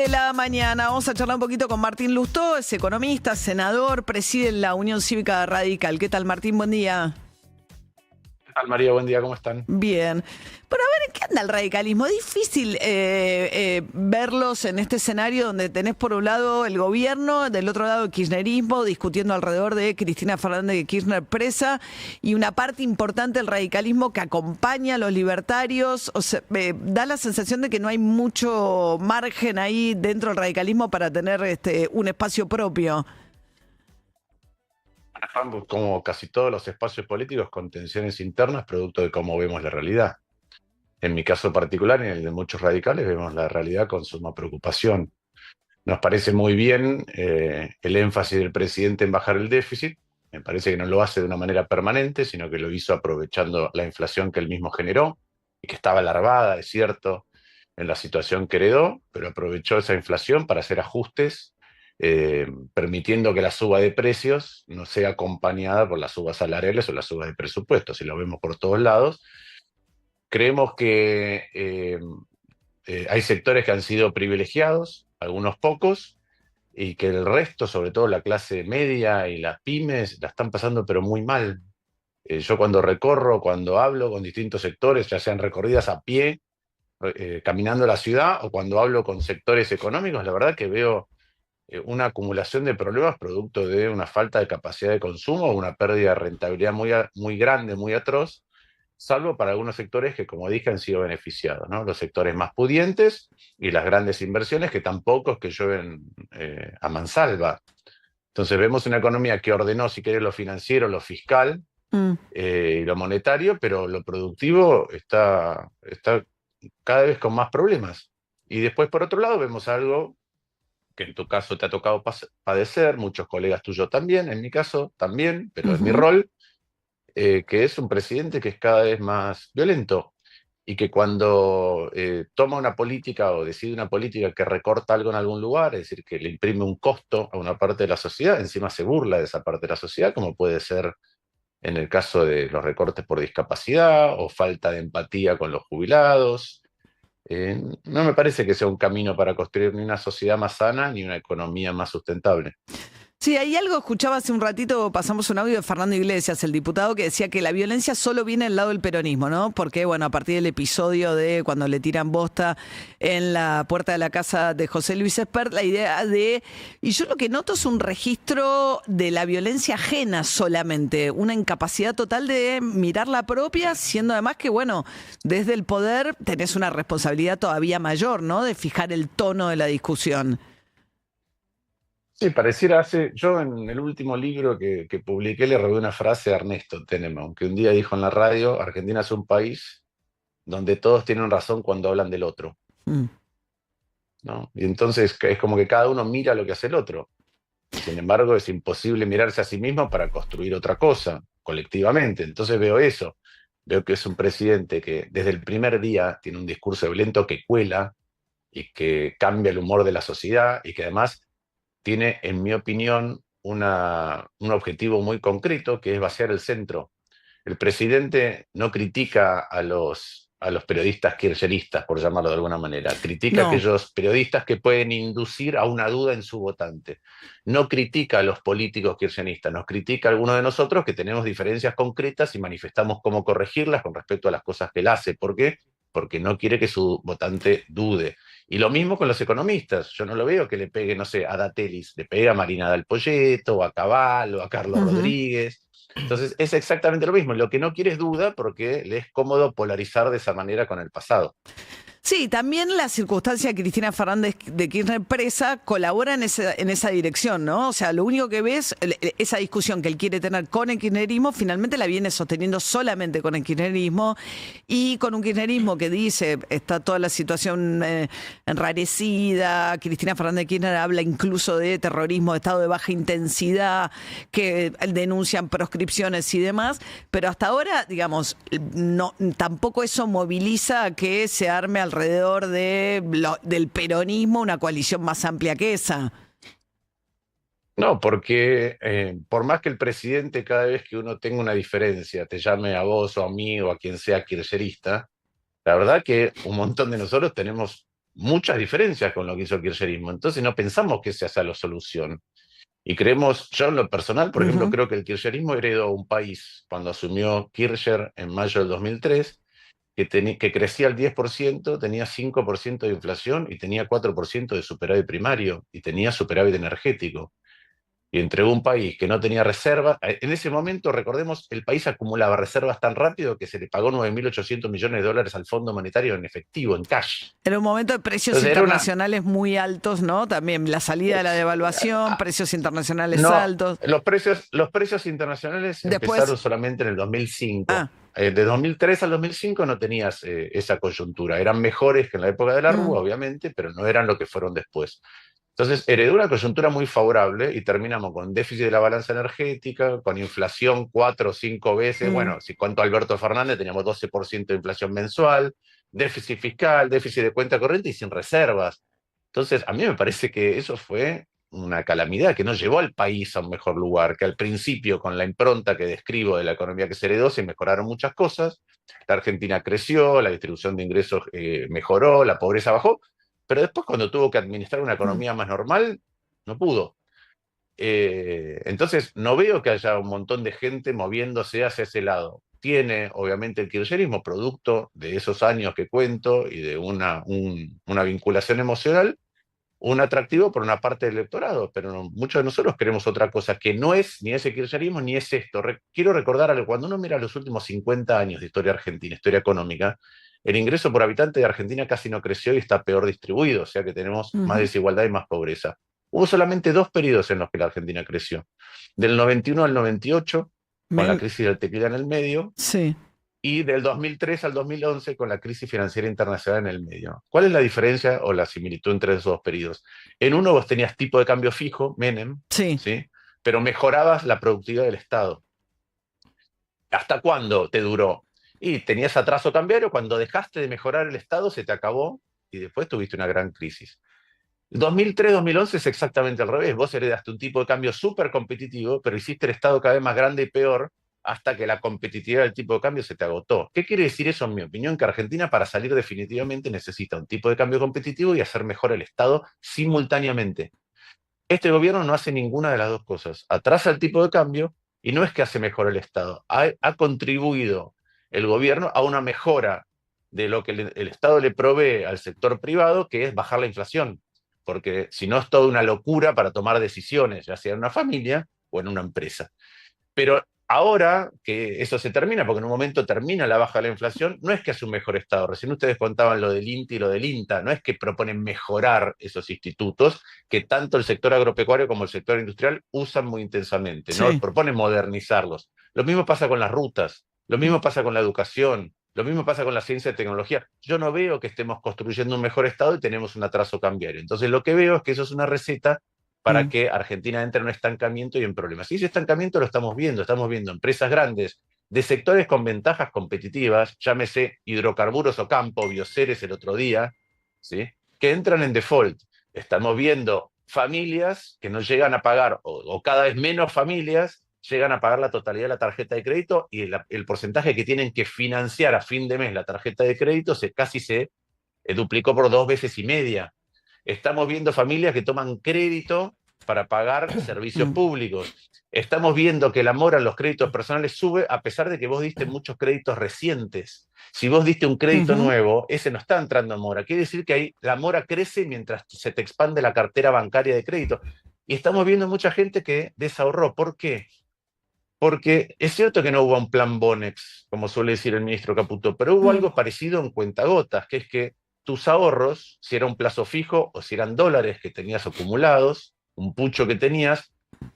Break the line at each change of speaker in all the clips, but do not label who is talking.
De la mañana vamos a charlar un poquito con Martín Lustó, es economista, senador, preside la Unión Cívica Radical. ¿Qué tal, Martín? Buen día.
¿Qué tal, María? Buen día, ¿cómo están?
Bien. Pero a ver, ¿en qué anda el radicalismo? Es difícil verlos en este escenario donde tenés por un lado el gobierno, del otro lado el kirchnerismo, discutiendo alrededor de Cristina Fernández de Kirchner presa, y una parte importante del radicalismo que acompaña a los libertarios. O sea, da la sensación de que no hay mucho margen ahí dentro del radicalismo para tener un espacio propio.
Manejamos, como casi todos los espacios políticos, con tensiones internas producto de cómo vemos la realidad. En mi caso particular y en el de muchos radicales vemos la realidad con suma preocupación. Nos parece muy bien el énfasis del presidente en bajar el déficit. Me parece que no lo hace de una manera permanente, sino que lo hizo aprovechando la inflación que él mismo generó y que estaba alarmada, es cierto, en la situación que heredó, pero aprovechó esa inflación para hacer ajustes, permitiendo que la suba de precios no sea acompañada por las subas salariales o las subas de presupuestos. Si lo vemos por todos lados, creemos que hay sectores que han sido privilegiados, algunos pocos, y que el resto, sobre todo la clase media y las pymes, la están pasando pero muy mal. Yo cuando recorro, cuando hablo con distintos sectores, ya sean recorridas a pie, caminando la ciudad, o cuando hablo con sectores económicos, la verdad que veo una acumulación de problemas producto de una falta de capacidad de consumo, una pérdida de rentabilidad muy grande, muy atroz, salvo para algunos sectores que, como dije, han sido beneficiados, ¿no? Los sectores más pudientes y las grandes inversiones, que tampoco es que llueven a mansalva. Entonces vemos una economía que ordenó, si querés, lo financiero, lo fiscal
Mm.
y lo monetario, pero lo productivo está cada vez con más problemas. Y después, por otro lado, vemos algo que en tu caso te ha tocado padecer, muchos colegas tuyos también, en mi caso también, pero es mi
Ujú.
rol, que es un presidente que es cada vez más violento y que cuando toma una política o decide una política que recorta algo en algún lugar, es decir, que le imprime un costo a una parte de la sociedad, encima se burla de esa parte de la sociedad, como puede ser en el caso de los recortes por discapacidad o falta de empatía con los jubilados. No me parece que sea un camino para construir ni una sociedad más sana ni una economía más sustentable.
Sí, hay algo, escuchaba hace un ratito, pasamos un audio de Fernando Iglesias, el diputado, que decía que la violencia solo viene del lado del peronismo, ¿no? Porque, bueno, a partir del episodio de cuando le tiran bosta en la puerta de la casa de José Luis Espert, la idea de, y yo lo que noto es un registro de la violencia ajena solamente, una incapacidad total de mirar la propia, siendo además que, bueno, desde el poder tenés una responsabilidad todavía mayor, ¿no? De fijar el tono de la discusión.
Sí, yo en el último libro que publiqué le robé una frase a Ernesto Tenenbaum, que un día dijo en la radio: Argentina es un país donde todos tienen razón cuando hablan del otro,
Mm.
¿no? Y entonces es como que cada uno mira lo que hace el otro. Y sin embargo es imposible mirarse a sí mismo para construir otra cosa colectivamente. Entonces veo eso, veo que es un presidente que desde el primer día tiene un discurso violento que cuela y que cambia el humor de la sociedad y que además tiene, en mi opinión, un objetivo muy concreto, que es vaciar el centro. El presidente no critica a los periodistas kirchneristas, por llamarlo de alguna manera, critica a
No.
aquellos periodistas que pueden inducir a una duda en su votante. No critica a los políticos kirchneristas, nos critica a algunos de nosotros que tenemos diferencias concretas y manifestamos cómo corregirlas con respecto a las cosas que él hace. ¿Por qué? Porque no quiere que su votante dude. Y lo mismo con los economistas. Yo no lo veo que le pegue, no sé, a Datelis, le pegue a Marina Del Polleto, o a Cabal, o a Carlos
Ujú.
Rodríguez. Entonces es exactamente lo mismo. Lo que no quiere es duda porque le es cómodo polarizar de esa manera con el pasado.
Sí, también la circunstancia de Cristina Fernández de Kirchner presa colabora en esa dirección, ¿no? O sea, lo único que ves, esa discusión que él quiere tener con el kirchnerismo, finalmente la viene sosteniendo solamente con el kirchnerismo y con un kirchnerismo que dice, está toda la situación enrarecida, Cristina Fernández de Kirchner habla incluso de terrorismo de estado de baja intensidad, que denuncian proscripciones y demás, pero hasta ahora, digamos, no, tampoco eso moviliza a que se arme alrededor del peronismo una coalición más amplia que esa.
No, porque por más que el presidente, cada vez que uno tenga una diferencia, te llame a vos o a mí o a quien sea kirchnerista, la verdad que un montón de nosotros tenemos muchas diferencias con lo que hizo el kirchnerismo. Entonces no pensamos que esa sea la solución. Y creemos, yo en lo personal, por ejemplo,
Ujú.
creo que el kirchnerismo heredó un país cuando asumió Kirchner en mayo del 2003, que crecía al 10%, tenía 5% de inflación y tenía 4% de superávit primario y tenía superávit energético. Y entregó un país que no tenía reservas. En ese momento, recordemos, el país acumulaba reservas tan rápido que se le pagó 9.800 millones de dólares al Fondo Monetario en efectivo, en cash.
En un momento de precios
Entonces era una...
internacionales muy altos, ¿no? También la salida de la
es-
devaluación, precios internacionales
no,
altos.
los precios internacionales
Después,
empezaron solamente en el 2005.
ah,
De 2003 al 2005 no tenías esa coyuntura. Eran mejores que en la época de la
mm,
Rúa, obviamente, pero no eran lo que fueron después. Entonces, heredó una coyuntura muy favorable y terminamos con déficit de la balanza energética, con inflación 4 o 5 veces.
mm.
Bueno, si cuento a Alberto Fernández, teníamos 12% de inflación mensual, déficit fiscal, déficit de cuenta corriente y sin reservas. Entonces, a mí me parece que eso fue una calamidad que no llevó al país a un mejor lugar, que al principio, con la impronta que describo de la economía que se heredó, se mejoraron muchas cosas. La Argentina creció, la distribución de ingresos mejoró, la pobreza bajó, pero después cuando tuvo que administrar una
Mm.
economía más normal, no pudo. Entonces, no veo que haya un montón de gente moviéndose hacia ese lado. Tiene, obviamente, el kirchnerismo, producto de esos años que cuento y de una vinculación emocional, un atractivo por una parte del electorado, pero muchos de nosotros queremos otra cosa, que no es ni ese kirchnerismo ni es esto. Quiero recordar algo, cuando uno mira los últimos 50 años de historia argentina, historia económica, el ingreso por habitante de Argentina casi no creció y está peor distribuido, o sea que tenemos más
Ujú.
desigualdad y más pobreza. Hubo solamente 2 periodos en los que la Argentina creció, del 91 al 98, con la
Men-
crisis del tequila en el medio,
sí.
y del 2003 al 2011 con la crisis financiera internacional en el medio. ¿Cuál es la diferencia o la similitud entre esos dos periodos? En uno vos tenías tipo de cambio fijo, Menem,
Sí.
¿sí? Pero mejorabas la productividad del Estado. ¿Hasta cuándo te duró? Y tenías atraso cambiario, cuando dejaste de mejorar el Estado se te acabó y después tuviste una gran crisis. 2003-2011 es exactamente al revés. Vos heredaste un tipo de cambio súper competitivo, pero hiciste el Estado cada vez más grande y peor hasta que la competitividad del tipo de cambio se te agotó. ¿Qué quiere decir eso, en mi opinión? Que Argentina, para salir definitivamente, necesita un tipo de cambio competitivo y hacer mejor el Estado simultáneamente. Este gobierno no hace ninguna de las dos cosas. Atrasa el tipo de cambio y no es que hace mejor el Estado. Ha contribuido el gobierno a una mejora de lo que el Estado le provee al sector privado, que es bajar la inflación. Porque si no es toda una locura para tomar decisiones, ya sea en una familia o en una empresa. Pero ahora que eso se termina, porque en un momento termina la baja de la inflación, no es que hace un mejor Estado. Recién ustedes contaban lo del INTI y lo del INTA, no es que proponen mejorar esos institutos que tanto el sector agropecuario como el sector industrial usan muy intensamente, no
Sí.
proponen modernizarlos. Lo mismo pasa con las rutas, lo mismo pasa con la educación, lo mismo pasa con la ciencia y tecnología. Yo no veo que estemos construyendo un mejor Estado y tenemos un atraso cambiario. Entonces lo que veo es que eso es una receta para
Mm.
que Argentina entre en un estancamiento y en problemas. Y ese estancamiento lo estamos viendo empresas grandes de sectores con ventajas competitivas, llámese hidrocarburos o campo, Bioceres el otro día, ¿sí? Que entran en default. Estamos viendo familias que no llegan a pagar, o cada vez menos familias llegan a pagar la totalidad de la tarjeta de crédito y el porcentaje que tienen que financiar a fin de mes la tarjeta de crédito casi se duplicó por 2 veces y media. Estamos viendo familias que toman crédito para pagar servicios
Mm.
públicos. Estamos viendo que la mora en los créditos personales sube a pesar de que vos diste muchos créditos recientes. Si vos diste un crédito
Ujú.
nuevo, ese no está entrando en mora. Quiere decir que ahí la mora crece mientras se te expande la cartera bancaria de crédito. Y estamos viendo mucha gente que desahorró. ¿Por qué? Porque es cierto que no hubo un plan Bonex, como suele decir el ministro Caputo, pero hubo
Mm.
algo parecido en cuentagotas, que es que tus ahorros, si era un plazo fijo o si eran dólares que tenías acumulados, un pucho que tenías,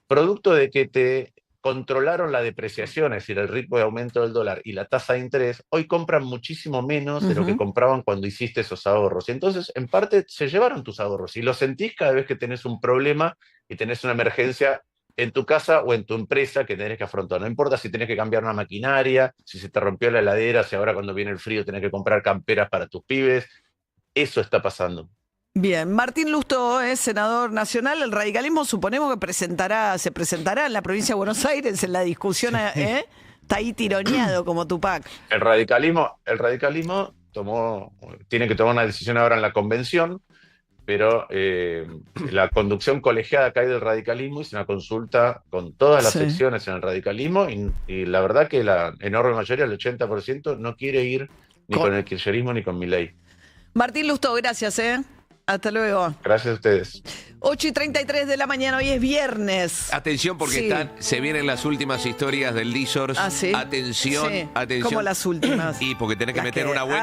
producto de que te controlaron la depreciación, es decir, el ritmo de aumento del dólar y la tasa de interés, hoy compran muchísimo menos de lo que
Ujú.
compraban cuando hiciste esos ahorros. Y entonces, en parte, se llevaron tus ahorros y lo sentís cada vez que tenés un problema y tenés una emergencia en tu casa o en tu empresa que tenés que afrontar. No importa si tenés que cambiar una maquinaria, si se te rompió la heladera, si ahora cuando viene el frío tenés que comprar camperas para tus pibes. Eso está pasando.
Bien, Martín Lustó es senador nacional. El radicalismo suponemos que se presentará en la provincia de Buenos Aires en la discusión, ¿eh? Está ahí tironeado como Tupac.
El radicalismo tiene que tomar una decisión ahora en la convención, pero la conducción colegiada que hay del radicalismo es una consulta con todas las
Sí.
secciones en el radicalismo y la verdad que la enorme mayoría, el 80%, no quiere ir ni con el kirchnerismo ni con Milei.
Martín Lustó, gracias, ¿eh? Hasta luego.
Gracias a ustedes.
8:33 de la mañana, hoy es viernes.
Atención porque
Sí.
se vienen las últimas historias del D-Source.
¿Ah, sí?
Atención,
Sí.
atención.
Como las últimas.
Y porque tenés que
Las
meter
que-
una buena.